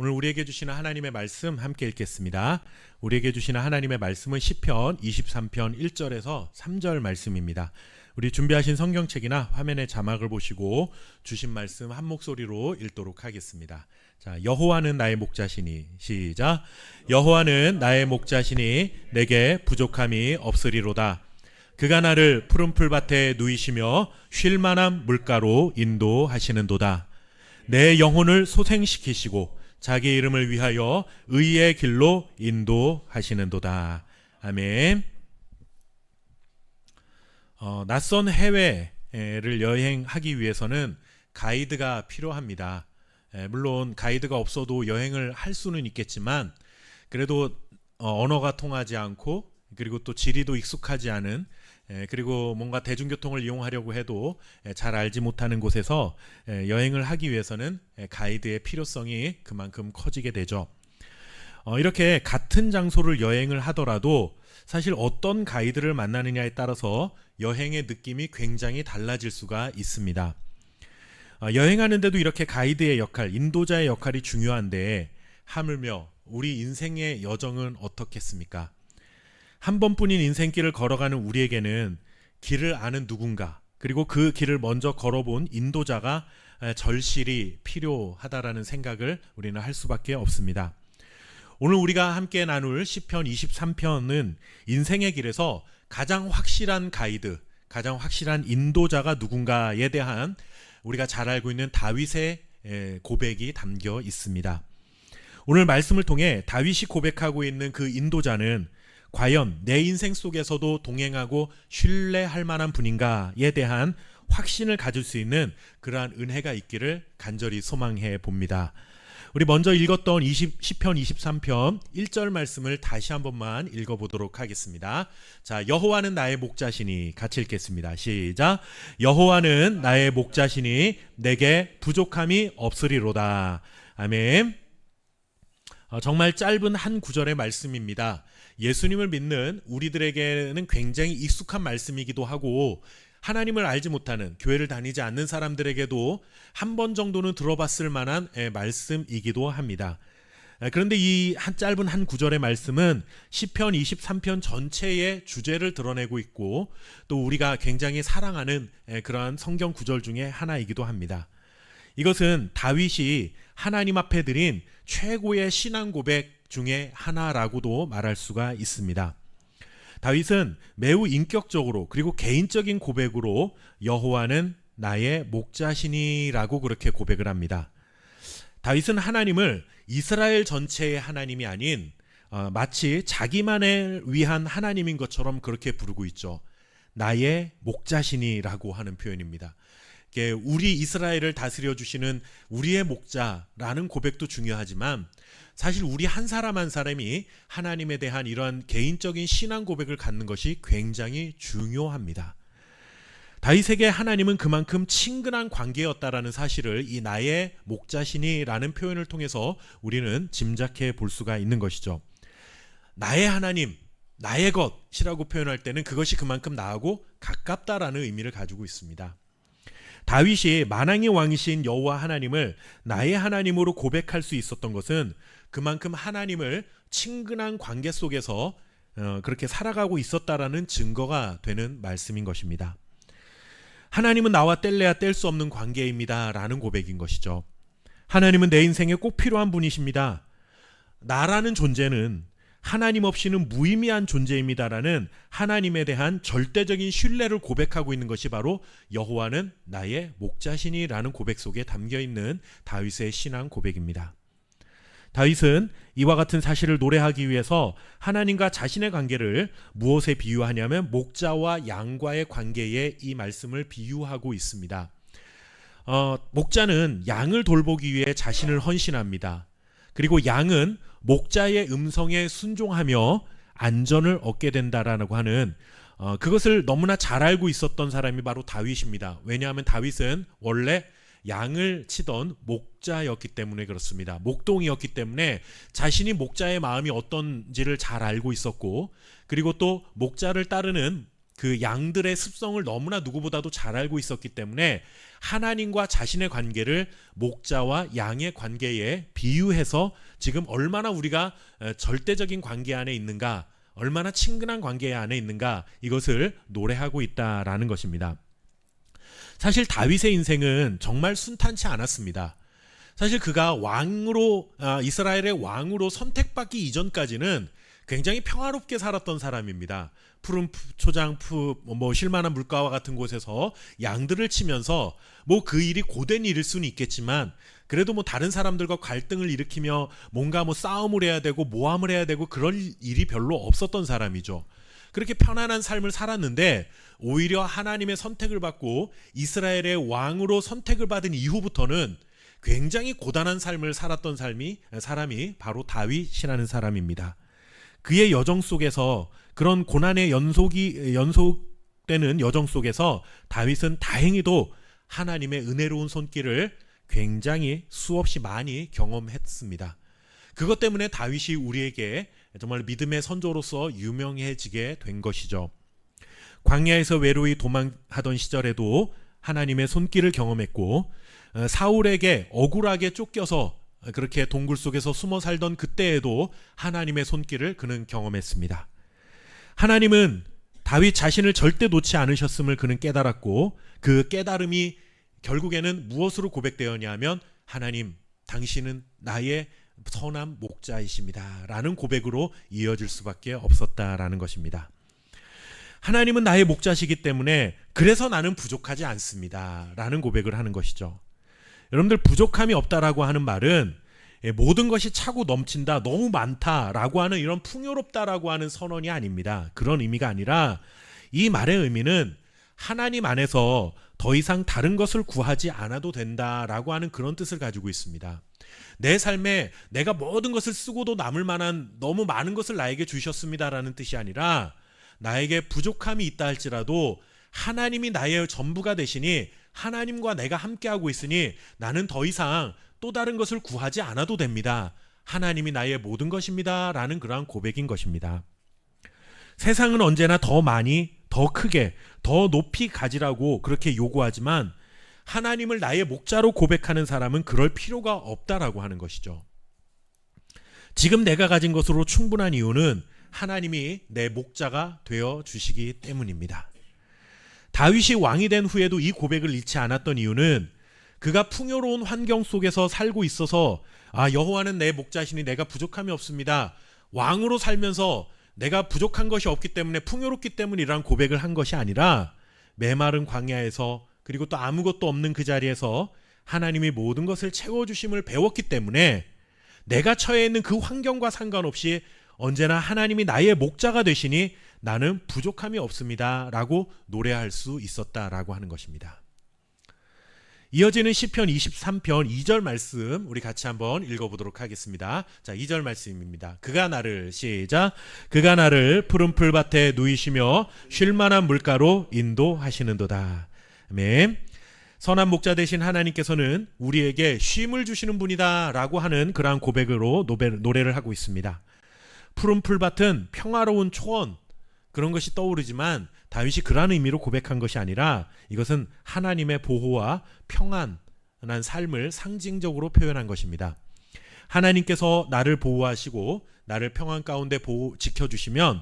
오늘 우리에게 주시는 하나님의 말씀 함께 읽겠습니다. 우리에게 주시는 하나님의 말씀은 시편 23편 1절에서 3절 말씀입니다. 우리 준비하신 성경책이나 화면의 자막을 보시고 주신 말씀 한 목소리로 읽도록 하겠습니다. 자, 여호와는 나의 목자시니, 시작. 여호와는 나의 목자시니 내게 부족함이 없으리로다. 그가 나를 푸른 풀밭에 누이시며 쉴 만한 물가로 인도하시는도다. 내 영혼을 소생시키시고 자기 이름을 위하여 의의 길로 인도하시는도다. 아멘. 낯선 해외를 여행하기 위해서는 가이드가 필요합니다. 물론 가이드가 없어도 여행을 할 수는 있겠지만 그래도 언어가 통하지 않고 그리고 또 지리도 익숙하지 않은 그리고 뭔가 대중교통을 이용하려고 해도 잘 알지 못하는 곳에서 여행을 하기 위해서는 가이드의 필요성이 그만큼 커지게 되죠. 이렇게 같은 장소를 여행을 하더라도 사실 어떤 가이드를 만나느냐에 따라서 여행의 느낌이 굉장히 달라질 수가 있습니다. 여행하는데도 이렇게 가이드의 역할, 인도자의 역할이 중요한데 하물며 우리 인생의 여정은 어떻겠습니까? 한 번뿐인 인생길을 걸어가는 우리에게는 길을 아는 누군가 그리고 그 길을 먼저 걸어본 인도자가 절실히 필요하다라는 생각을 우리는 할 수밖에 없습니다. 오늘 우리가 함께 나눌 시편 23편은 인생의 길에서 가장 확실한 가이드, 가장 확실한 인도자가 누군가에 대한 우리가 잘 알고 있는 다윗의 고백이 담겨 있습니다. 오늘 말씀을 통해 다윗이 고백하고 있는 그 인도자는 과연 내 인생 속에서도 동행하고 신뢰할 만한 분인가에 대한 확신을 가질 수 있는 그러한 은혜가 있기를 간절히 소망해 봅니다. 우리 먼저 읽었던 시편 23편 1절 말씀을 다시 한 번만 읽어보도록 하겠습니다. 자, 여호와는 나의 목자시니, 같이 읽겠습니다. 시작. 여호와는 나의 목자시니 내게 부족함이 없으리로다. 아멘. 정말 짧은 한 구절의 말씀입니다. 예수님을 믿는 우리들에게는 굉장히 익숙한 말씀이기도 하고 하나님을 알지 못하는, 교회를 다니지 않는 사람들에게도 한 번 정도는 들어봤을 만한 말씀이기도 합니다. 그런데 이 짧은 한 구절의 말씀은 시편 23편 전체의 주제를 드러내고 있고 또 우리가 굉장히 사랑하는 그러한 성경 구절 중에 하나이기도 합니다. 이것은 다윗이 하나님 앞에 드린 최고의 신앙 고백 중에 하나라고도 말할 수가 있습니다. 다윗은 매우 인격적으로 그리고 개인적인 고백으로 여호와는 나의 목자시니라고 그렇게 고백을 합니다. 다윗은 하나님을 이스라엘 전체의 하나님이 아닌 마치 자기만을 위한 하나님인 것처럼 그렇게 부르고 있죠. 나의 목자시니라고 하는 표현입니다. 우리 이스라엘을 다스려 주시는 우리의 목자라는 고백도 중요하지만 사실 우리 한 사람 한 사람이 하나님에 대한 이러한 개인적인 신앙 고백을 갖는 것이 굉장히 중요합니다. 다윗에게 하나님은 그만큼 친근한 관계였다라는 사실을 이 나의 목자시니라는 표현을 통해서 우리는 짐작해 볼 수가 있는 것이죠. 나의 하나님, 나의 것이라고 표현할 때는 그것이 그만큼 나하고 가깝다라는 의미를 가지고 있습니다. 다윗이 만왕의 왕이신 여호와 하나님을 나의 하나님으로 고백할 수 있었던 것은 그만큼 하나님을 친근한 관계 속에서 그렇게 살아가고 있었다라는 증거가 되는 말씀인 것입니다. 하나님은 나와 뗄래야 뗄 수 없는 관계입니다 라는 고백인 것이죠. 하나님은 내 인생에 꼭 필요한 분이십니다. 나라는 존재는 하나님 없이는 무의미한 존재입니다라는 하나님에 대한 절대적인 신뢰를 고백하고 있는 것이 바로 여호와는 나의 목자시니라는 고백 속에 담겨있는 다윗의 신앙 고백입니다. 다윗은 이와 같은 사실을 노래하기 위해서 하나님과 자신의 관계를 무엇에 비유하냐면 목자와 양과의 관계에 이 말씀을 비유하고 있습니다. 목자는 양을 돌보기 위해 자신을 헌신합니다. 그리고 양은 목자의 음성에 순종하며 안전을 얻게 된다라고 하는 그것을 너무나 잘 알고 있었던 사람이 바로 다윗입니다. 왜냐하면 다윗은 원래 양을 치던 목자였기 때문에 그렇습니다. 목동이었기 때문에 자신이 목자의 마음이 어떤지를 잘 알고 있었고 그리고 또 목자를 따르는 그 양들의 습성을 너무나 누구보다도 잘 알고 있었기 때문에 하나님과 자신의 관계를 목자와 양의 관계에 비유해서 지금 얼마나 우리가 절대적인 관계 안에 있는가, 얼마나 친근한 관계 안에 있는가, 이것을 노래하고 있다라는 것입니다. 사실 다윗의 인생은 정말 순탄치 않았습니다. 사실 그가 왕으로 이스라엘의 왕으로 선택받기 이전까지는 굉장히 평화롭게 살았던 사람입니다. 푸른 초장, 쉴만한 물가와 같은 곳에서 양들을 치면서 그 일이 고된 일일 수는 있겠지만 그래도 다른 사람들과 갈등을 일으키며 뭔가 싸움을 해야 되고 모함을 해야 되고 그럴 일이 별로 없었던 사람이죠. 그렇게 편안한 삶을 살았는데 오히려 하나님의 선택을 받고 이스라엘의 왕으로 선택을 받은 이후부터는 굉장히 고단한 삶을 살았던 사람이 바로 다윗이라는 사람입니다. 그의 여정 속에서, 그런 고난의 연속되는 여정 속에서 다윗은 다행히도 하나님의 은혜로운 손길을 굉장히 수없이 많이 경험했습니다. 그것 때문에 다윗이 우리에게 정말 믿음의 선조로서 유명해지게 된 것이죠. 광야에서 외로이 도망하던 시절에도 하나님의 손길을 경험했고, 사울에게 억울하게 쫓겨서 그렇게 동굴 속에서 숨어 살던 그때에도 하나님의 손길을 그는 경험했습니다. 하나님은 다윗 자신을 절대 놓지 않으셨음을 그는 깨달았고, 그 깨달음이 결국에는 무엇으로 고백되었냐 하면, 하나님, 당신은 나의 선한 목자이십니다 라는 고백으로 이어질 수밖에 없었다라는 것입니다. 하나님은 나의 목자시기 때문에 그래서 나는 부족하지 않습니다 라는 고백을 하는 것이죠. 여러분들, 부족함이 없다라고 하는 말은 모든 것이 차고 넘친다, 너무 많다라고 하는 이런 풍요롭다라고 하는 선언이 아닙니다. 그런 의미가 아니라 이 말의 의미는 하나님 안에서 더 이상 다른 것을 구하지 않아도 된다라고 하는 그런 뜻을 가지고 있습니다. 내 삶에 내가 모든 것을 쓰고도 남을 만한 너무 많은 것을 나에게 주셨습니다라는 뜻이 아니라, 나에게 부족함이 있다 할지라도 하나님이 나의 전부가 되시니 하나님과 내가 함께하고 있으니 나는 더 이상 또 다른 것을 구하지 않아도 됩니다. 하나님이 나의 모든 것입니다 라는 그러한 고백인 것입니다. 세상은 언제나 더 많이, 더 크게, 더 높이 가지라고 그렇게 요구하지만 하나님을 나의 목자로 고백하는 사람은 그럴 필요가 없다라고 하는 것이죠. 지금 내가 가진 것으로 충분한 이유는 하나님이 내 목자가 되어 주시기 때문입니다. 다윗이 왕이 된 후에도 이 고백을 잃지 않았던 이유는 그가 풍요로운 환경 속에서 살고 있어서 여호와는 내 목자시니 내가 부족함이 없습니다, 왕으로 살면서 내가 부족한 것이 없기 때문에 풍요롭기 때문이라는 고백을 한 것이 아니라, 메마른 광야에서, 그리고 또 아무것도 없는 그 자리에서 하나님이 모든 것을 채워주심을 배웠기 때문에 내가 처해 있는 그 환경과 상관없이 언제나 하나님이 나의 목자가 되시니 나는 부족함이 없습니다 라고 노래할 수 있었다라고 하는 것입니다. 이어지는 시편 23편 2절 말씀 우리 같이 한번 읽어보도록 하겠습니다. 자, 2절 말씀입니다. 그가 나를 푸른 풀밭에 누이시며 쉴만한 물가로 인도하시는도다. 아멘. 선한 목자 되신 하나님께서는 우리에게 쉼을 주시는 분이다 라고 하는 그러한 고백으로 노래를 하고 있습니다. 푸른 풀밭은 평화로운 초원, 그런 것이 떠오르지만 다윗이 그러한 의미로 고백한 것이 아니라 이것은 하나님의 보호와 평안한 삶을 상징적으로 표현한 것입니다. 하나님께서 나를 보호하시고 나를 평안 가운데 지켜주시면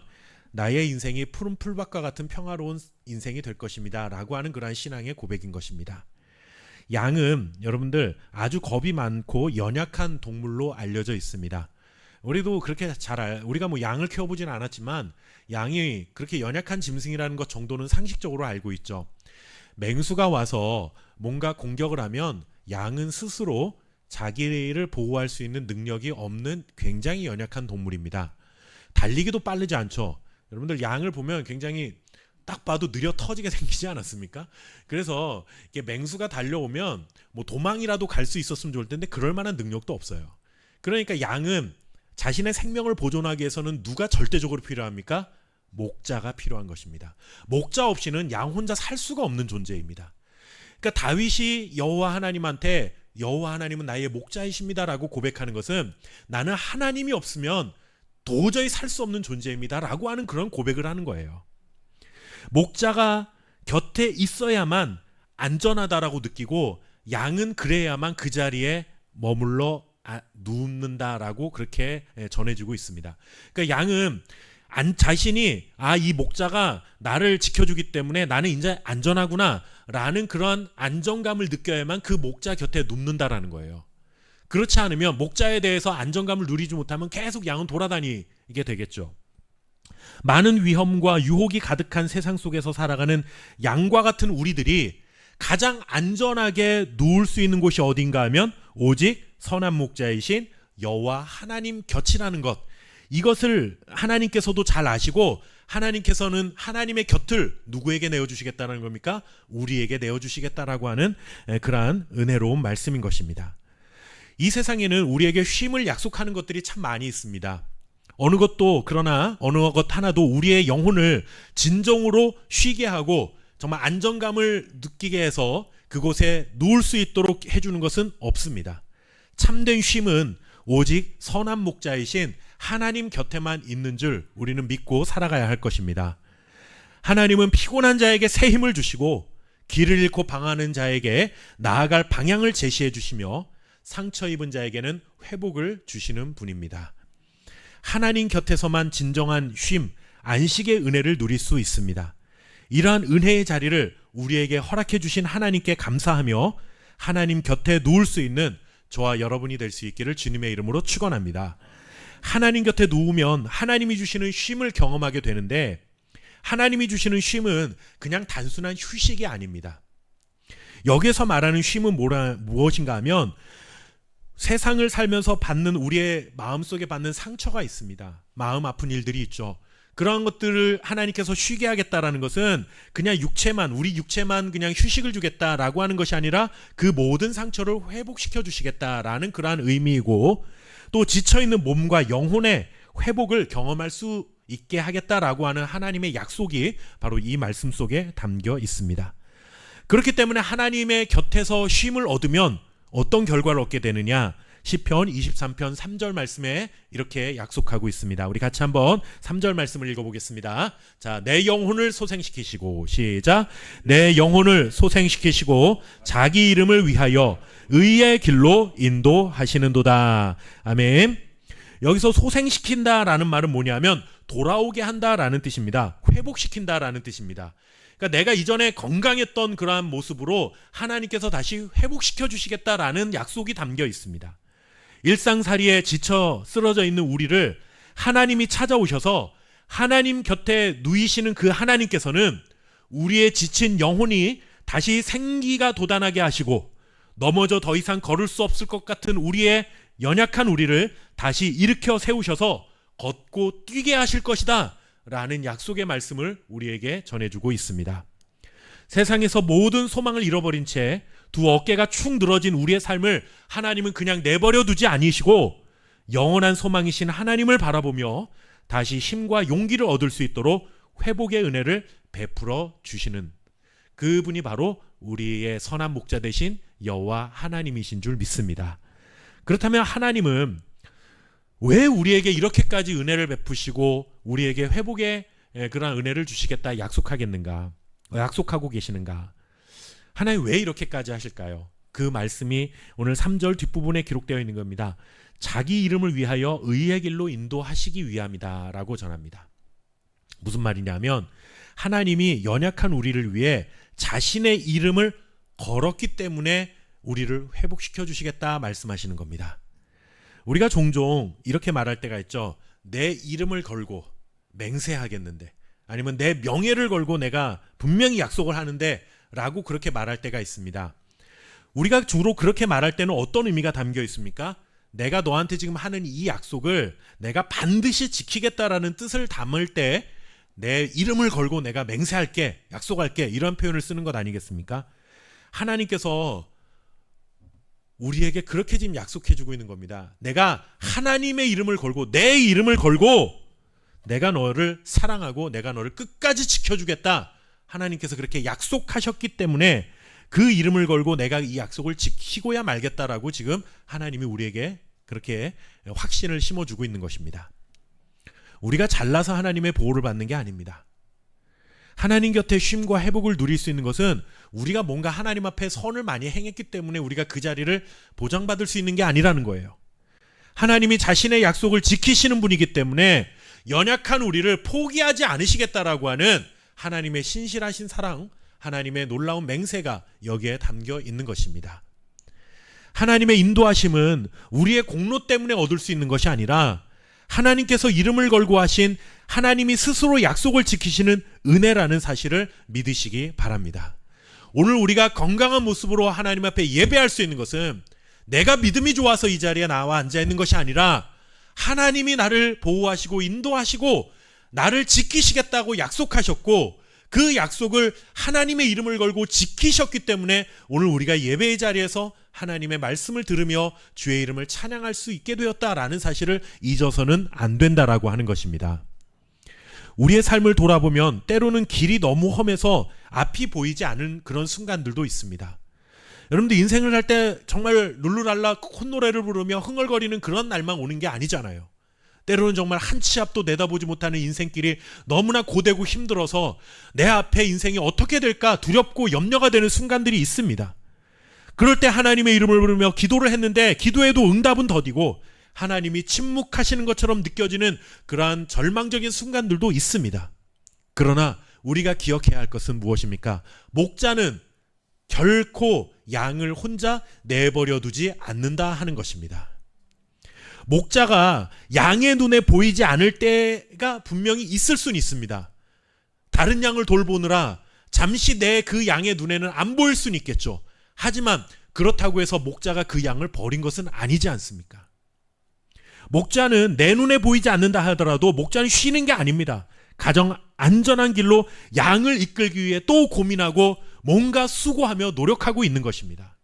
나의 인생이 푸른 풀밭과 같은 평화로운 인생이 될 것입니다 라고 하는 그러한 신앙의 고백인 것입니다. 양은 여러분들 아주 겁이 많고 연약한 동물로 알려져 있습니다. 우리도 그렇게 우리가 양을 키워보지는 않았지만 양이 그렇게 연약한 짐승이라는 것 정도는 상식적으로 알고 있죠. 맹수가 와서 뭔가 공격을 하면 양은 스스로 자기를 보호할 수 있는 능력이 없는 굉장히 연약한 동물입니다. 달리기도 빠르지 않죠. 여러분들 양을 보면 굉장히 딱 봐도 느려 터지게 생기지 않았습니까? 그래서 이게 맹수가 달려오면 도망이라도 갈 수 있었으면 좋을 텐데 그럴 만한 능력도 없어요. 그러니까 양은 자신의 생명을 보존하기 위해서는 누가 절대적으로 필요합니까? 목자가 필요한 것입니다. 목자 없이는 양 혼자 살 수가 없는 존재입니다. 그러니까 다윗이 여호와 하나님한테 여호와 하나님은 나의 목자이십니다라고 고백하는 것은 나는 하나님이 없으면 도저히 살 수 없는 존재입니다라고 하는 그런 고백을 하는 거예요. 목자가 곁에 있어야만 안전하다라고 느끼고 양은 그래야만 그 자리에 머물러 눕는다라고 그렇게 전해지고 있습니다. 그러니까 양은 자신이 이 목자가 나를 지켜주기 때문에 나는 이제 안전하구나 라는 그런 안정감을 느껴야만 그 목자 곁에 눕는다라는 거예요. 그렇지 않으면 목자에 대해서 안정감을 누리지 못하면 계속 양은 돌아다니게 되겠죠. 많은 위험과 유혹이 가득한 세상 속에서 살아가는 양과 같은 우리들이 가장 안전하게 누울 수 있는 곳이 어딘가 하면 오직 선한 목자이신 여호와 하나님 곁이라는 것, 이것을 하나님께서도 잘 아시고 하나님께서는 하나님의 곁을 누구에게 내어주시겠다는 겁니까? 우리에게 내어주시겠다라고 하는 그러한 은혜로운 말씀인 것입니다. 이 세상에는 우리에게 쉼을 약속하는 것들이 참 많이 있습니다. 그러나 어느 것 하나도 우리의 영혼을 진정으로 쉬게 하고 정말 안정감을 느끼게 해서 그곳에 누울 수 있도록 해주는 것은 없습니다. 참된 쉼은 오직 선한 목자이신 하나님 곁에만 있는 줄 우리는 믿고 살아가야 할 것입니다. 하나님은 피곤한 자에게 새 힘을 주시고 길을 잃고 방황하는 자에게 나아갈 방향을 제시해 주시며 상처 입은 자에게는 회복을 주시는 분입니다. 하나님 곁에서만 진정한 쉼, 안식의 은혜를 누릴 수 있습니다. 이러한 은혜의 자리를 우리에게 허락해 주신 하나님께 감사하며 하나님 곁에 누울 수 있는 저와 여러분이 될 수 있기를 주님의 이름으로 축원합니다. 하나님 곁에 누우면 하나님이 주시는 쉼을 경험하게 되는데, 하나님이 주시는 쉼은 그냥 단순한 휴식이 아닙니다. 여기에서 말하는 쉼은 무엇인가 하면 세상을 살면서 받는 우리의 마음속에 받는 상처가 있습니다. 마음 아픈 일들이 있죠. 그러한 것들을 하나님께서 쉬게 하겠다라는 것은 그냥 우리 육체만 그냥 휴식을 주겠다라고 하는 것이 아니라 그 모든 상처를 회복시켜 주시겠다라는 그러한 의미이고, 또 지쳐있는 몸과 영혼의 회복을 경험할 수 있게 하겠다라고 하는 하나님의 약속이 바로 이 말씀 속에 담겨 있습니다. 그렇기 때문에 하나님의 곁에서 쉼을 얻으면 어떤 결과를 얻게 되느냐? 시편 23편 3절 말씀에 이렇게 약속하고 있습니다. 우리 같이 한번 3절 말씀을 읽어보겠습니다. 자, 내 영혼을 소생시키시고, 시작. 내 영혼을 소생시키시고 자기 이름을 위하여 의의 길로 인도하시는도다. 아멘. 여기서 소생시킨다라는 말은 뭐냐면 돌아오게 한다라는 뜻입니다. 회복시킨다라는 뜻입니다. 그러니까 내가 이전에 건강했던 그러한 모습으로 하나님께서 다시 회복시켜 주시겠다라는 약속이 담겨 있습니다. 일상살이에 지쳐 쓰러져 있는 우리를 하나님이 찾아오셔서 하나님 곁에 누이시는 그 하나님께서는 우리의 지친 영혼이 다시 생기가 돋아나게 하시고, 넘어져 더 이상 걸을 수 없을 것 같은 우리의 연약한 우리를 다시 일으켜 세우셔서 걷고 뛰게 하실 것이다 라는 약속의 말씀을 우리에게 전해주고 있습니다. 세상에서 모든 소망을 잃어버린 채 두 어깨가 축 늘어진 우리의 삶을 하나님은 그냥 내버려 두지 않으시고 영원한 소망이신 하나님을 바라보며 다시 힘과 용기를 얻을 수 있도록 회복의 은혜를 베풀어 주시는 그분이 바로 우리의 선한 목자 되신 여호와 하나님이신 줄 믿습니다. 그렇다면 하나님은 왜 우리에게 이렇게까지 은혜를 베푸시고 우리에게 회복의 그런 은혜를 주시겠다 약속하고 계시는가? 하나님 왜 이렇게까지 하실까요? 그 말씀이 오늘 3절 뒷부분에 기록되어 있는 겁니다. 자기 이름을 위하여 의의 길로 인도하시기 위함이다 라고 전합니다. 무슨 말이냐면 하나님이 연약한 우리를 위해 자신의 이름을 걸었기 때문에 우리를 회복시켜 주시겠다 말씀하시는 겁니다. 우리가 종종 이렇게 말할 때가 있죠. 내 이름을 걸고 맹세하겠는데, 아니면 내 명예를 걸고 내가 분명히 약속을 하는데 라고 그렇게 말할 때가 있습니다. 우리가 주로 그렇게 말할 때는 어떤 의미가 담겨 있습니까? 내가 너한테 지금 하는 이 약속을 내가 반드시 지키겠다라는 뜻을 담을 때 내 이름을 걸고 내가 맹세할게, 약속할게, 이런 표현을 쓰는 것 아니겠습니까? 하나님께서 우리에게 그렇게 지금 약속해주고 있는 겁니다. 내가 하나님의 이름을 걸고 내 이름을 걸고 내가 너를 사랑하고 내가 너를 끝까지 지켜주겠다. 하나님께서 그렇게 약속하셨기 때문에 그 이름을 걸고 내가 이 약속을 지키고야 말겠다라고 지금 하나님이 우리에게 그렇게 확신을 심어주고 있는 것입니다. 우리가 잘나서 하나님의 보호를 받는 게 아닙니다. 하나님 곁에 쉼과 회복을 누릴 수 있는 것은 우리가 뭔가 하나님 앞에 선을 많이 행했기 때문에 우리가 그 자리를 보장받을 수 있는 게 아니라는 거예요. 하나님이 자신의 약속을 지키시는 분이기 때문에 연약한 우리를 포기하지 않으시겠다라고 하는 하나님의 신실하신 사랑, 하나님의 놀라운 맹세가 여기에 담겨 있는 것입니다. 하나님의 인도하심은 우리의 공로 때문에 얻을 수 있는 것이 아니라 하나님께서 이름을 걸고 하신 하나님이 스스로 약속을 지키시는 은혜라는 사실을 믿으시기 바랍니다. 오늘 우리가 건강한 모습으로 하나님 앞에 예배할 수 있는 것은 내가 믿음이 좋아서 이 자리에 나와 앉아 있는 것이 아니라 하나님이 나를 보호하시고 인도하시고 나를 지키시겠다고 약속하셨고 그 약속을 하나님의 이름을 걸고 지키셨기 때문에 오늘 우리가 예배의 자리에서 하나님의 말씀을 들으며 주의 이름을 찬양할 수 있게 되었다라는 사실을 잊어서는 안 된다라고 하는 것입니다. 우리의 삶을 돌아보면 때로는 길이 너무 험해서 앞이 보이지 않은 그런 순간들도 있습니다. 여러분들 인생을 살 때 정말 룰루랄라 콧노래를 부르며 흥얼거리는 그런 날만 오는 게 아니잖아요. 때로는 정말 한 치 앞도 내다보지 못하는 인생길이 너무나 고되고 힘들어서 내 앞에 인생이 어떻게 될까 두렵고 염려가 되는 순간들이 있습니다. 그럴 때 하나님의 이름을 부르며 기도를 했는데 기도에도 응답은 더디고 하나님이 침묵하시는 것처럼 느껴지는 그러한 절망적인 순간들도 있습니다. 그러나 우리가 기억해야 할 것은 무엇입니까? 목자는 결코 양을 혼자 내버려 두지 않는다 하는 것입니다. 목자가 양의 눈에 보이지 않을 때가 분명히 있을 수는 있습니다. 다른 양을 돌보느라 잠시 내 그 양의 눈에는 안 보일 수는 있겠죠. 하지만 그렇다고 해서 목자가 그 양을 버린 것은 아니지 않습니까? 목자는 내 눈에 보이지 않는다 하더라도 목자는 쉬는 게 아닙니다. 가장 안전한 길로 양을 이끌기 위해 또 고민하고 뭔가 수고하며 노력하고 있는 것입니다.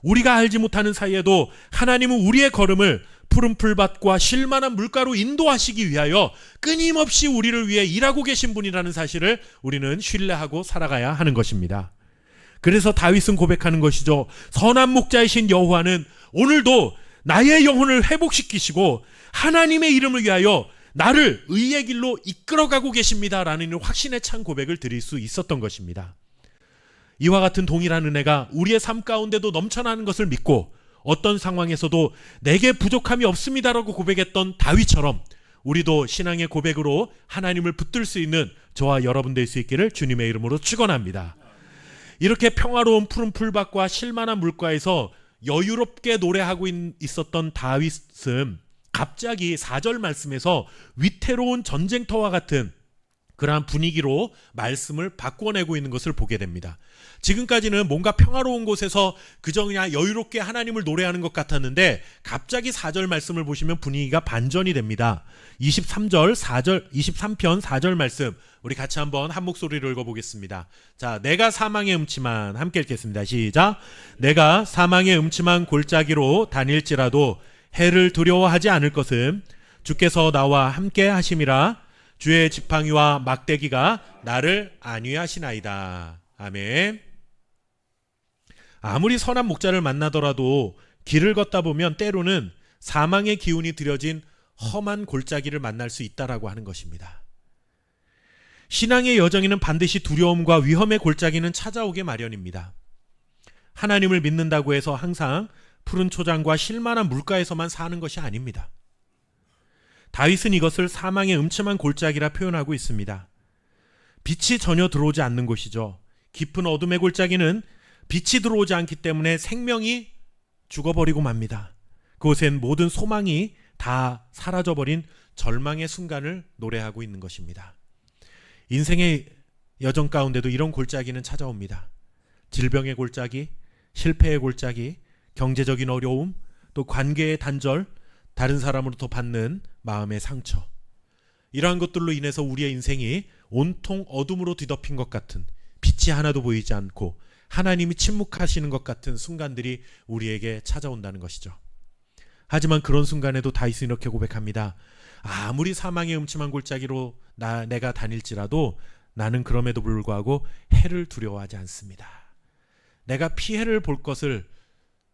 우리가 알지 못하는 사이에도 하나님은 우리의 걸음을 푸른 풀밭과 쉴만한 물가로 인도하시기 위하여 끊임없이 우리를 위해 일하고 계신 분이라는 사실을 우리는 신뢰하고 살아가야 하는 것입니다. 그래서 다윗은 고백하는 것이죠. 선한 목자이신 여호와는 오늘도 나의 영혼을 회복시키시고 하나님의 이름을 위하여 나를 의의 길로 이끌어가고 계십니다라는 확신에 찬 고백을 드릴 수 있었던 것입니다. 이와 같은 동일한 은혜가 우리의 삶 가운데도 넘쳐나는 것을 믿고 어떤 상황에서도 내게 부족함이 없습니다라고 고백했던 다윗처럼 우리도 신앙의 고백으로 하나님을 붙들 수 있는 저와 여러분 될 수 있기를 주님의 이름으로 축원합니다. 이렇게 평화로운 푸른 풀밭과 쉴만한 물가에서 여유롭게 노래하고 있었던 다윗은 갑자기 4절 말씀에서 위태로운 전쟁터와 같은 그러한 분위기로 말씀을 바꿔내고 있는 것을 보게 됩니다. 지금까지는 뭔가 평화로운 곳에서 그저 그냥 여유롭게 하나님을 노래하는 것 같았는데 갑자기 4절 말씀을 보시면 분위기가 반전이 됩니다. 23편 4절 말씀 우리 같이 한번 한 목소리로 읽어보겠습니다. 자, 내가 사망의 음침한 함께 읽겠습니다. 시작. 내가 사망의 음침한 골짜기로 다닐지라도 해를 두려워하지 않을 것은 주께서 나와 함께 하심이라. 주의 지팡이와 막대기가 나를 안위하시나이다. 아멘. 아무리 선한 목자를 만나더라도 길을 걷다 보면 때로는 사망의 기운이 들여진 험한 골짜기를 만날 수 있다라고 하는 것입니다. 신앙의 여정에는 반드시 두려움과 위험의 골짜기는 찾아오게 마련입니다. 하나님을 믿는다고 해서 항상 푸른 초장과 쉴만한 물가에서만 사는 것이 아닙니다. 다윗은 이것을 사망의 음침한 골짜기라 표현하고 있습니다. 빛이 전혀 들어오지 않는 곳이죠. 깊은 어둠의 골짜기는 빛이 들어오지 않기 때문에 생명이 죽어버리고 맙니다. 그곳엔 모든 소망이 다 사라져버린 절망의 순간을 노래하고 있는 것입니다. 인생의 여정 가운데도 이런 골짜기는 찾아옵니다. 질병의 골짜기, 실패의 골짜기, 경제적인 어려움, 또 관계의 단절, 다른 사람으로부터 받는 마음의 상처, 이러한 것들로 인해서 우리의 인생이 온통 어둠으로 뒤덮인 것 같은, 빛이 하나도 보이지 않고 하나님이 침묵하시는 것 같은 순간들이 우리에게 찾아온다는 것이죠. 하지만 그런 순간에도 다윗은 이렇게 고백합니다. 아무리 사망의 음침한 골짜기로 내가 다닐지라도 나는 그럼에도 불구하고 해를 두려워하지 않습니다. 내가 피해를 볼 것을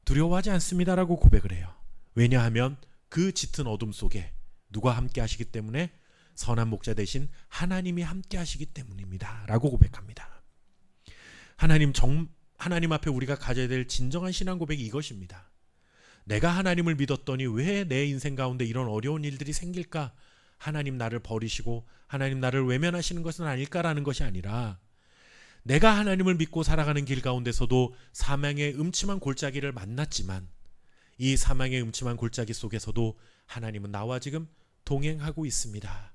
두려워하지 않습니다라고 고백을 해요. 왜냐하면 그 짙은 어둠 속에 누가 함께 하시기 때문에 선한 목자 대신 하나님이 함께 하시기 때문입니다 라고 고백합니다. 하나님 앞에 우리가 가져야 될 진정한 신앙 고백이 이것입니다. 내가 하나님을 믿었더니 왜 내 인생 가운데 이런 어려운 일들이 생길까? 하나님 나를 버리시고 하나님 나를 외면하시는 것은 아닐까라는 것이 아니라, 내가 하나님을 믿고 살아가는 길 가운데서도 사망의 음침한 골짜기를 만났지만 이 사망의 음침한 골짜기 속에서도 하나님은 나와 지금 동행하고 있습니다.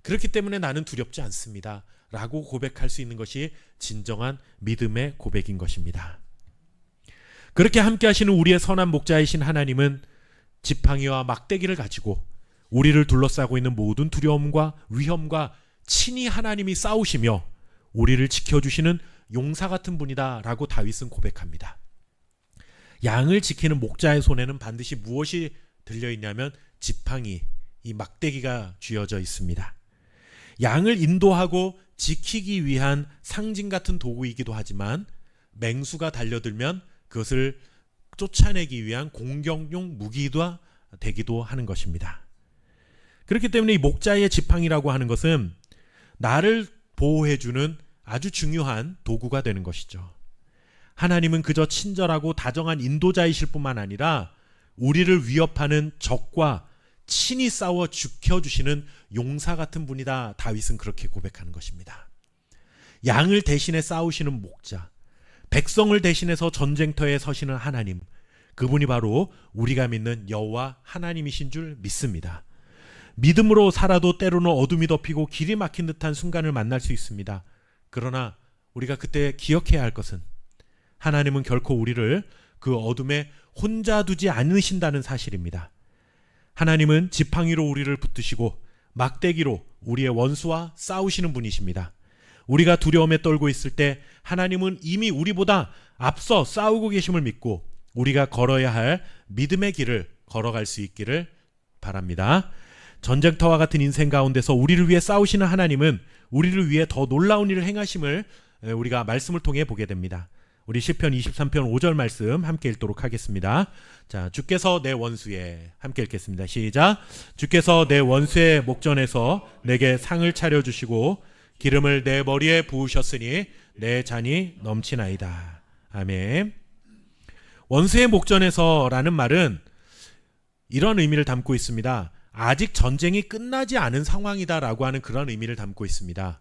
그렇기 때문에 나는 두렵지 않습니다 라고 고백할 수 있는 것이 진정한 믿음의 고백인 것입니다. 그렇게 함께 하시는 우리의 선한 목자이신 하나님은 지팡이와 막대기를 가지고 우리를 둘러싸고 있는 모든 두려움과 위험과 친히 하나님이 싸우시며 우리를 지켜주시는 용사 같은 분이다 라고 다윗은 고백합니다. 양을 지키는 목자의 손에는 반드시 무엇이 들려있냐면 지팡이, 이 막대기가 쥐어져 있습니다. 양을 인도하고 지키기 위한 상징 같은 도구이기도 하지만 맹수가 달려들면 그것을 쫓아내기 위한 공격용 무기가 되기도 하는 것입니다. 그렇기 때문에 이 목자의 지팡이라고 하는 것은 나를 보호해주는 아주 중요한 도구가 되는 것이죠. 하나님은 그저 친절하고 다정한 인도자이실 뿐만 아니라 우리를 위협하는 적과 친히 싸워 지켜주시는 용사 같은 분이다. 다윗은 그렇게 고백하는 것입니다. 양을 대신해 싸우시는 목자, 백성을 대신해서 전쟁터에 서시는 하나님, 그분이 바로 우리가 믿는 여호와 하나님이신 줄 믿습니다. 믿음으로 살아도 때로는 어둠이 덮이고 길이 막힌 듯한 순간을 만날 수 있습니다. 그러나 우리가 그때 기억해야 할 것은 하나님은 결코 우리를 그 어둠에 혼자 두지 않으신다는 사실입니다. 하나님은 지팡이로 우리를 붙드시고 막대기로 우리의 원수와 싸우시는 분이십니다. 우리가 두려움에 떨고 있을 때 하나님은 이미 우리보다 앞서 싸우고 계심을 믿고 우리가 걸어야 할 믿음의 길을 걸어갈 수 있기를 바랍니다. 전쟁터와 같은 인생 가운데서 우리를 위해 싸우시는 하나님은 우리를 위해 더 놀라운 일을 행하심을 우리가 말씀을 통해 보게 됩니다. 우리 시편 23편 5절 말씀 함께 읽도록 하겠습니다. 자, 주께서 내 원수에, 함께 읽겠습니다. 시작. 주께서 내 원수의 목전에서 내게 상을 차려주시고 기름을 내 머리에 부으셨으니 내 잔이 넘치나이다. 아멘. 원수의 목전에서라는 말은 이런 의미를 담고 있습니다. 아직 전쟁이 끝나지 않은 상황이다라고 하는 그런 의미를 담고 있습니다.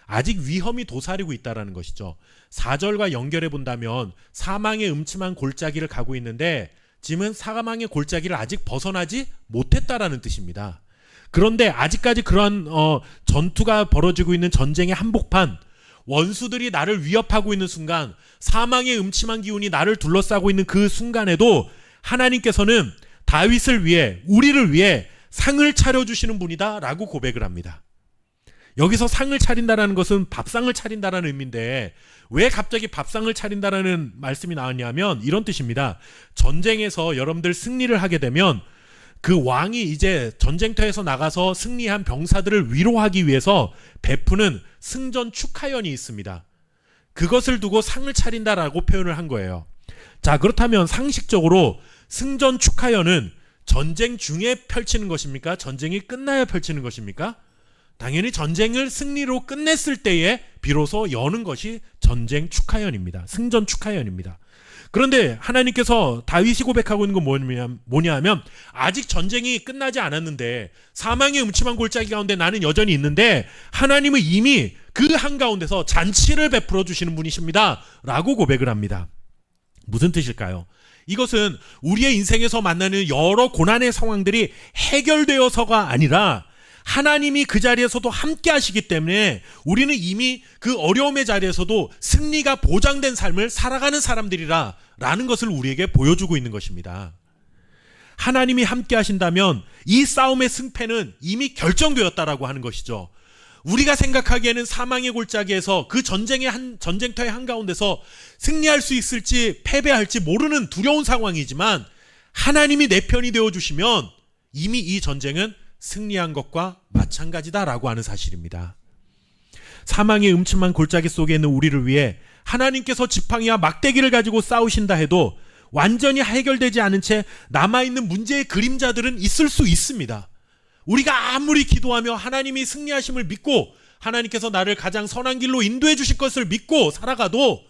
아직 위험이 도사리고 있다라는 것이죠. 4절과 연결해 본다면 사망의 음침한 골짜기를 가고 있는데 지금은 사망의 골짜기를 아직 벗어나지 못했다라는 뜻입니다. 그런데 아직까지 그러한 전투가 벌어지고 있는 전쟁의 한복판, 원수들이 나를 위협하고 있는 순간, 사망의 음침한 기운이 나를 둘러싸고 있는 그 순간에도 하나님께서는 다윗을 위해, 우리를 위해 상을 차려주시는 분이다 라고 고백을 합니다. 여기서 상을 차린다라는 것은 밥상을 차린다라는 의미인데 왜 갑자기 밥상을 차린다라는 말씀이 나왔냐면 이런 뜻입니다. 전쟁에서 여러분들 승리를 하게 되면 그 왕이 이제 전쟁터에서 나가서 승리한 병사들을 위로하기 위해서 베푸는 승전 축하연이 있습니다. 그것을 두고 상을 차린다라고 표현을 한 거예요. 자, 그렇다면 상식적으로 승전 축하연은 전쟁 중에 펼치는 것입니까? 전쟁이 끝나야 펼치는 것입니까? 당연히 전쟁을 승리로 끝냈을 때에 비로소 여는 것이 전쟁 축하연입니다. 승전 축하연입니다. 그런데 하나님께서 다윗이 고백하고 있는 건 뭐냐 하면 아직 전쟁이 끝나지 않았는데 사망의 음침한 골짜기 가운데 나는 여전히 있는데 하나님은 이미 그 한가운데서 잔치를 베풀어 주시는 분이십니다 라고 고백을 합니다. 무슨 뜻일까요? 이것은 우리의 인생에서 만나는 여러 고난의 상황들이 해결되어서가 아니라 하나님이 그 자리에서도 함께 하시기 때문에 우리는 이미 그 어려움의 자리에서도 승리가 보장된 삶을 살아가는 사람들이라 라는 것을 우리에게 보여주고 있는 것입니다. 하나님이 함께 하신다면 이 싸움의 승패는 이미 결정되었다라고 하는 것이죠. 우리가 생각하기에는 사망의 골짜기에서 그 전쟁터의 한가운데서 승리할 수 있을지 패배할지 모르는 두려운 상황이지만 하나님이 내 편이 되어주시면 이미 이 전쟁은 승리한 것과 마찬가지다라고 하는 사실입니다. 사망의 음침한 골짜기 속에 있는 우리를 위해 하나님께서 지팡이와 막대기를 가지고 싸우신다 해도 완전히 해결되지 않은 채 남아있는 문제의 그림자들은 있을 수 있습니다. 우리가 아무리 기도하며 하나님이 승리하심을 믿고 하나님께서 나를 가장 선한 길로 인도해 주실 것을 믿고 살아가도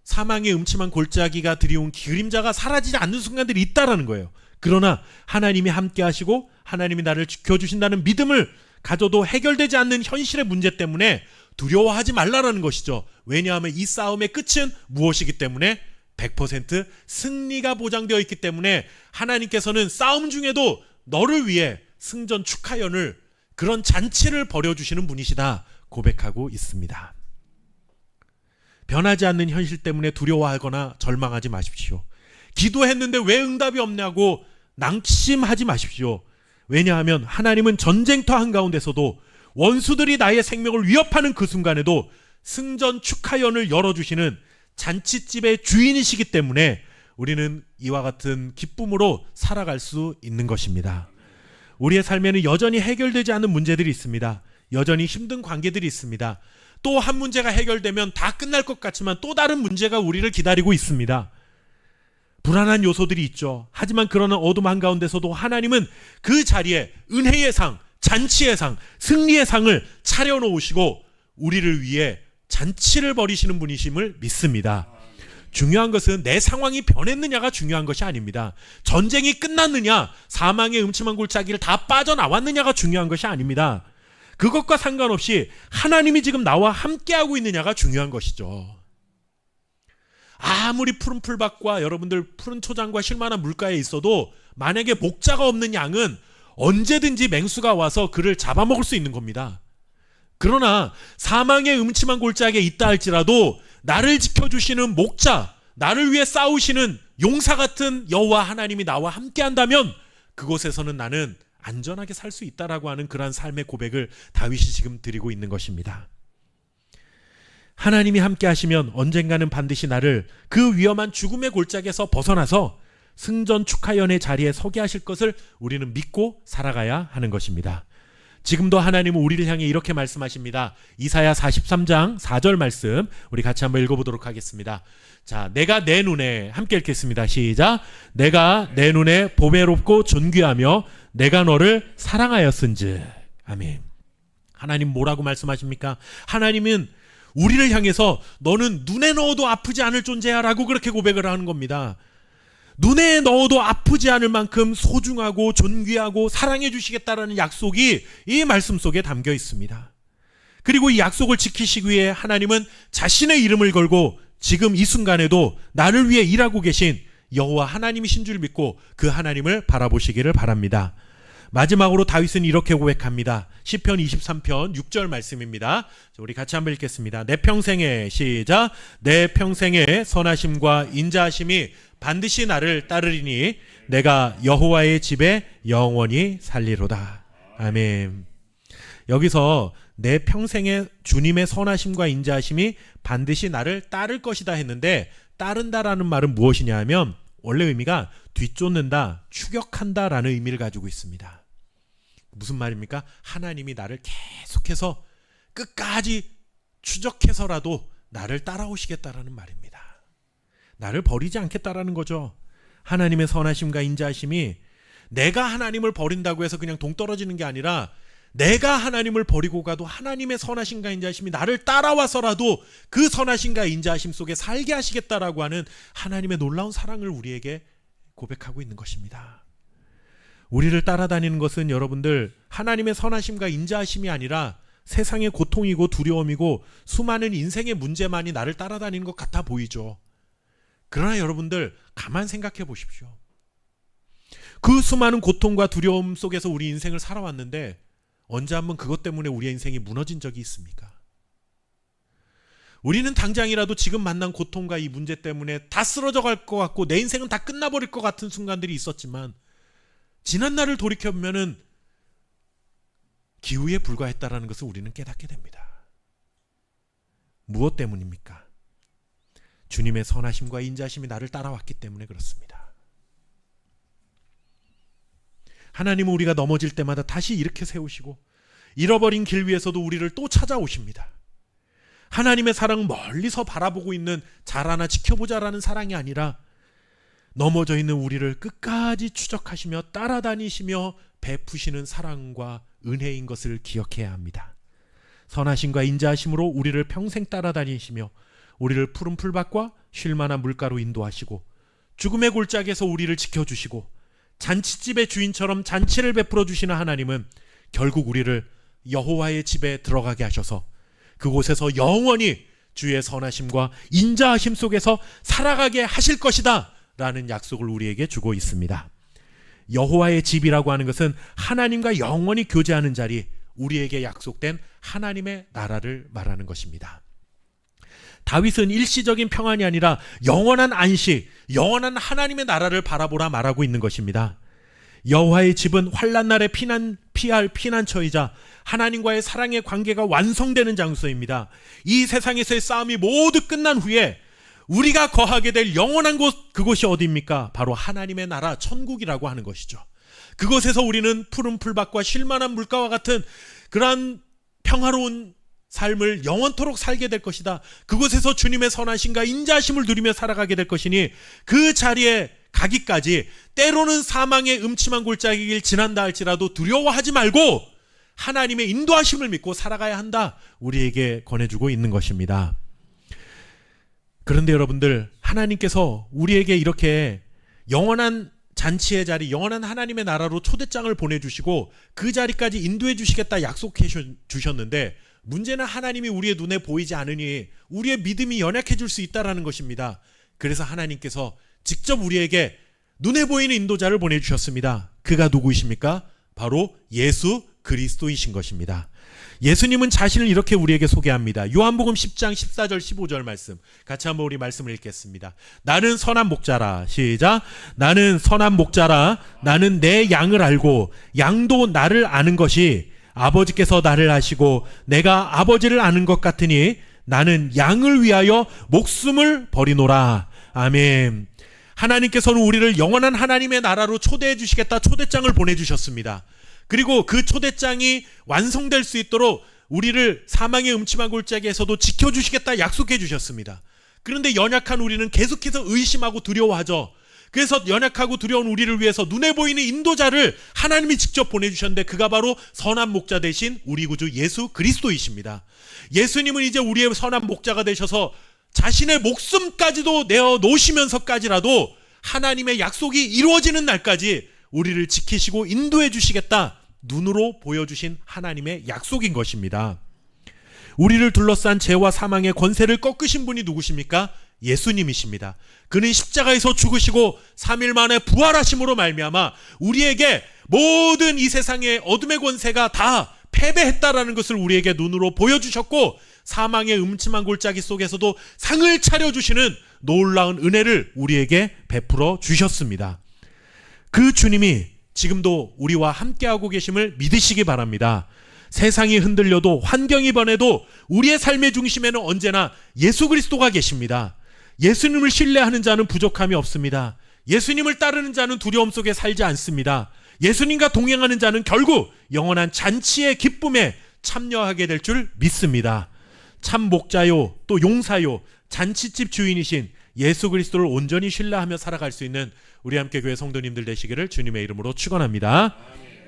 사망의 음침한 골짜기가 드리운 그림자가 사라지지 않는 순간들이 있다라는 거예요. 그러나 하나님이 함께 하시고 하나님이 나를 지켜주신다는 믿음을 가져도 해결되지 않는 현실의 문제 때문에 두려워하지 말라라는 것이죠. 왜냐하면 이 싸움의 끝은 무엇이기 때문에 100% 승리가 보장되어 있기 때문에 하나님께서는 싸움 중에도 너를 위해 승전 축하연을, 그런 잔치를 벌여주시는 분이시다 고백하고 있습니다. 변하지 않는 현실 때문에 두려워하거나 절망하지 마십시오. 기도했는데 왜 응답이 없냐고 낙심하지 마십시오. 왜냐하면 하나님은 전쟁터 한가운데서도 원수들이 나의 생명을 위협하는 그 순간에도 승전 축하연을 열어주시는 잔치집의 주인이시기 때문에 우리는 이와 같은 기쁨으로 살아갈 수 있는 것입니다. 우리의 삶에는 여전히 해결되지 않은 문제들이 있습니다. 여전히 힘든 관계들이 있습니다. 또 한 문제가 해결되면 다 끝날 것 같지만 또 다른 문제가 우리를 기다리고 있습니다. 불안한 요소들이 있죠. 하지만 그러나 어둠 한가운데서도 하나님은 그 자리에 은혜의 상, 잔치의 상, 승리의 상을 차려놓으시고 우리를 위해 잔치를 벌이시는 분이심을 믿습니다. 중요한 것은 내 상황이 변했느냐가 중요한 것이 아닙니다. 전쟁이 끝났느냐, 사망의 음침한 골짜기를 다 빠져나왔느냐가 중요한 것이 아닙니다. 그것과 상관없이 하나님이 지금 나와 함께하고 있느냐가 중요한 것이죠. 아무리 푸른 풀밭과 여러분들 푸른 초장과 쉴만한 물가에 있어도 만약에 목자가 없는 양은 언제든지 맹수가 와서 그를 잡아먹을 수 있는 겁니다. 그러나 사망의 음침한 골짜기에 있다 할지라도 나를 지켜주시는 목자, 나를 위해 싸우시는 용사 같은 여호와 하나님이 나와 함께한다면 그곳에서는 나는 안전하게 살 수 있다라고 하는 그러한 삶의 고백을 다윗이 지금 드리고 있는 것입니다. 하나님이 함께 하시면 언젠가는 반드시 나를 그 위험한 죽음의 골짜기에서 벗어나서 승전 축하연의 자리에 서게 하실 것을 우리는 믿고 살아가야 하는 것입니다. 지금도 하나님은 우리를 향해 이렇게 말씀하십니다. 이사야 43장 4절 말씀 우리 같이 한번 읽어보도록 하겠습니다. 자, 내가 내 눈에, 함께 읽겠습니다. 시작. 내가 내 눈에 보배롭고 존귀하며 내가 너를 사랑하였은즉. 아멘. 하나님 뭐라고 말씀하십니까? 하나님은 우리를 향해서 너는 눈에 넣어도 아프지 않을 존재야 라고 그렇게 고백을 하는 겁니다. 눈에 넣어도 아프지 않을 만큼 소중하고 존귀하고 사랑해 주시겠다라는 약속이 이 말씀 속에 담겨 있습니다. 그리고 이 약속을 지키시기 위해 하나님은 자신의 이름을 걸고 지금 이 순간에도 나를 위해 일하고 계신 여호와 하나님이신 줄 믿고 그 하나님을 바라보시기를 바랍니다. 마지막으로 다윗은 이렇게 고백합니다. 시편 23편 6절 말씀입니다. 우리 같이 한번 읽겠습니다. 내 평생에, 시작. 내 평생에 선하심과 인자하심이 반드시 나를 따르리니 내가 여호와의 집에 영원히 살리로다. 아멘. 여기서 내 평생에 주님의 선하심과 인자하심이 반드시 나를 따를 것이다 했는데, 따른다라는 말은 무엇이냐 하면 원래 의미가 뒤쫓는다, 추격한다라는 의미를 가지고 있습니다. 무슨 말입니까? 하나님이 나를 계속해서 끝까지 추적해서라도 나를 따라오시겠다라는 말입니다. 나를 버리지 않겠다라는 거죠. 하나님의 선하심과 인자하심이 내가 하나님을 버린다고 해서 그냥 동떨어지는 게 아니라 내가 하나님을 버리고 가도 하나님의 선하심과 인자하심이 나를 따라와서라도 그 선하심과 인자하심 속에 살게 하시겠다라고 하는 하나님의 놀라운 사랑을 우리에게 고백하고 있는 것입니다. 우리를 따라다니는 것은 여러분들 하나님의 선하심과 인자하심이 아니라 세상의 고통이고 두려움이고 수많은 인생의 문제만이 나를 따라다니는 것 같아 보이죠. 그러나 여러분들 가만 생각해 보십시오. 그 수많은 고통과 두려움 속에서 우리 인생을 살아왔는데 언제 한번 그것 때문에 우리의 인생이 무너진 적이 있습니까? 우리는 당장이라도 지금 만난 고통과 이 문제 때문에 다 쓰러져 갈 것 같고 내 인생은 다 끝나버릴 것 같은 순간들이 있었지만 지난 날을 돌이켜보면은 기우에 불과했다라는 것을 우리는 깨닫게 됩니다. 무엇 때문입니까? 주님의 선하심과 인자심이 나를 따라왔기 때문에 그렇습니다. 하나님은 우리가 넘어질 때마다 다시 일으켜 세우시고 잃어버린 길 위에서도 우리를 또 찾아오십니다. 하나님의 사랑은 멀리서 바라보고 있는 잘 하나 지켜보자라는 사랑이 아니라 넘어져 있는 우리를 끝까지 추적하시며 따라다니시며 베푸시는 사랑과 은혜인 것을 기억해야 합니다. 선하심과 인자하심으로 우리를 평생 따라다니시며 우리를 푸른 풀밭과 쉴만한 물가로 인도하시고 죽음의 골짜기에서 우리를 지켜주시고 잔치집의 주인처럼 잔치를 베풀어 주시는 하나님은 결국 우리를 여호와의 집에 들어가게 하셔서 그곳에서 영원히 주의 선하심과 인자하심 속에서 살아가게 하실 것이다 라는 약속을 우리에게 주고 있습니다. 여호와의 집이라고 하는 것은 하나님과 영원히 교제하는 자리, 우리에게 약속된 하나님의 나라를 말하는 것입니다. 다윗은 일시적인 평안이 아니라 영원한 안식, 영원한 하나님의 나라를 바라보라 말하고 있는 것입니다. 여호와의 집은 환난 날에 피할 피난처이자 하나님과의 사랑의 관계가 완성되는 장소입니다. 이 세상에서의 싸움이 모두 끝난 후에 우리가 거하게 될 영원한 곳, 그곳이 어디입니까? 바로 하나님의 나라 천국이라고 하는 것이죠. 그곳에서 우리는 푸른 풀밭과 쉴만한 물가와 같은 그러한 평화로운 삶을 영원토록 살게 될 것이다. 그곳에서 주님의 선하심과 인자하심을 누리며 살아가게 될 것이니 그 자리에 가기까지 때로는 사망의 음침한 골짜기를 지난다 할지라도 두려워하지 말고 하나님의 인도하심을 믿고 살아가야 한다, 우리에게 권해주고 있는 것입니다. 그런데 여러분들, 하나님께서 우리에게 이렇게 영원한 잔치의 자리, 영원한 하나님의 나라로 초대장을 보내주시고 그 자리까지 인도해 주시겠다 약속해 주셨는데, 문제는 하나님이 우리의 눈에 보이지 않으니 우리의 믿음이 연약해질 수 있다는 것입니다. 그래서 하나님께서 직접 우리에게 눈에 보이는 인도자를 보내주셨습니다. 그가 누구이십니까? 바로 예수 그리스도이신 것입니다. 예수님은 자신을 이렇게 우리에게 소개합니다. 요한복음 10장 14절 15절 말씀, 같이 한번 우리 말씀을 읽겠습니다. 나는 선한 목자라. 시작. 나는 선한 목자라. 나는 내 양을 알고 양도 나를 아는 것이 아버지께서 나를 아시고 내가 아버지를 아는 것 같으니 나는 양을 위하여 목숨을 버리노라. 아멘. 하나님께서는 우리를 영원한 하나님의 나라로 초대해 주시겠다 초대장을 보내주셨습니다. 그리고 그 초대장이 완성될 수 있도록 우리를 사망의 음침한 골짜기에서도 지켜주시겠다 약속해 주셨습니다. 그런데 연약한 우리는 계속해서 의심하고 두려워하죠. 그래서 연약하고 두려운 우리를 위해서 눈에 보이는 인도자를 하나님이 직접 보내주셨는데, 그가 바로 선한 목자 되신 우리 구주 예수 그리스도이십니다. 예수님은 이제 우리의 선한 목자가 되셔서 자신의 목숨까지도 내어 놓으시면서까지라도 하나님의 약속이 이루어지는 날까지 우리를 지키시고 인도해 주시겠다, 눈으로 보여주신 하나님의 약속인 것입니다. 우리를 둘러싼 죄와 사망의 권세를 꺾으신 분이 누구십니까? 예수님이십니다. 그는 십자가에서 죽으시고 3일 만에 부활하심으로 말미암아 우리에게 모든 이 세상의 어둠의 권세가 다 패배했다라는 것을 우리에게 눈으로 보여주셨고, 사망의 음침한 골짜기 속에서도 상을 차려주시는 놀라운 은혜를 우리에게 베풀어 주셨습니다. 그 주님이 지금도 우리와 함께하고 계심을 믿으시기 바랍니다. 세상이 흔들려도 환경이 변해도 우리의 삶의 중심에는 언제나 예수 그리스도가 계십니다. 예수님을 신뢰하는 자는 부족함이 없습니다. 예수님을 따르는 자는 두려움 속에 살지 않습니다. 예수님과 동행하는 자는 결국 영원한 잔치의 기쁨에 참여하게 될 줄 믿습니다. 참 목자요 또 용사요 잔치집 주인이신 예수 그리스도를 온전히 신뢰하며 살아갈 수 있는 우리 함께교회 성도님들 되시기를 주님의 이름으로 축원합니다.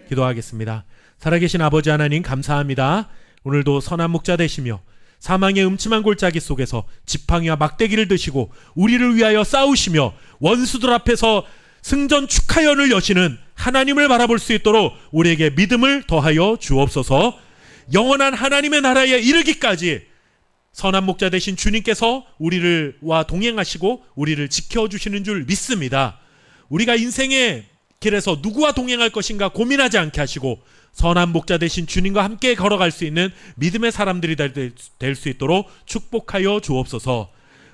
기도하겠습니다. 살아계신 아버지 하나님, 감사합니다. 오늘도 선한 목자 되시며 사망의 음침한 골짜기 속에서 지팡이와 막대기를 드시고 우리를 위하여 싸우시며 원수들 앞에서 승전 축하연을 여시는 하나님을 바라볼 수 있도록 우리에게 믿음을 더하여 주옵소서. 영원한 하나님의 나라에 이르기까지 선한 목자 되신 주님께서 우리와 동행하시고 우리를 지켜주시는 줄 믿습니다. 우리가 인생의 길에서 누구와 동행할 것인가 고민하지 않게 하시고 선한 목자 되신 주님과 함께 걸어갈 수 있는 믿음의 사람들이 될 수 있도록 축복하여 주옵소서.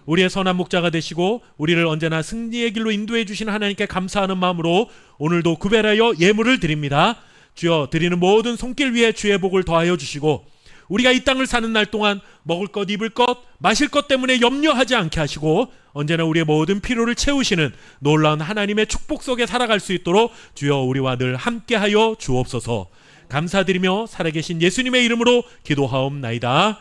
우리의 선한 목자가 되시고 우리를 언제나 승리의 길로 인도해 주신 하나님께 감사하는 마음으로 오늘도 구별하여 예물을 드립니다. 주여, 드리는 모든 손길 위에 주의 복을 더하여 주시고 우리가 이 땅을 사는 날 동안 먹을 것, 입을 것, 마실 것 때문에 염려하지 않게 하시고 언제나 우리의 모든 필요를 채우시는 놀라운 하나님의 축복 속에 살아갈 수 있도록 주여 우리와 늘 함께하여 주옵소서. 감사드리며 살아계신 예수님의 이름으로 기도하옵나이다.